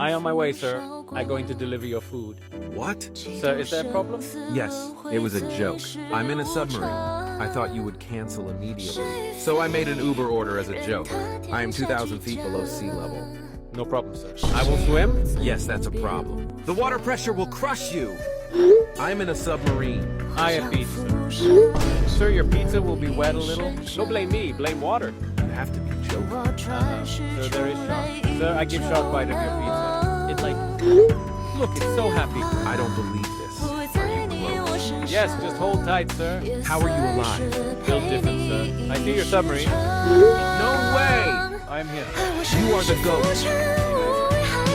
I on my way, sir. I'm going to deliver your food. What? Sir, is there a problem? Yes, it was a joke. I'm in a submarine. I thought you would cancel immediately. So I made an Uber order as a joke. I am 2,000 feet below sea level. No problem, sir. I will swim. Yes, that's a problem. The water pressure will crush you. I'm in a submarine. I have pizza, sir. Sir, your pizza will be wet a little. Don't blame me, blame water. You have to be joking. Sir, there is shock. Sir, I give shock bite of your pizza. It's like, look, it's so happy. I don't believe this. Are you close? Yes, just hold tight, sir. How are you alive? Built different, sir. I see your submarine. No way! I'm here. You are the ghost.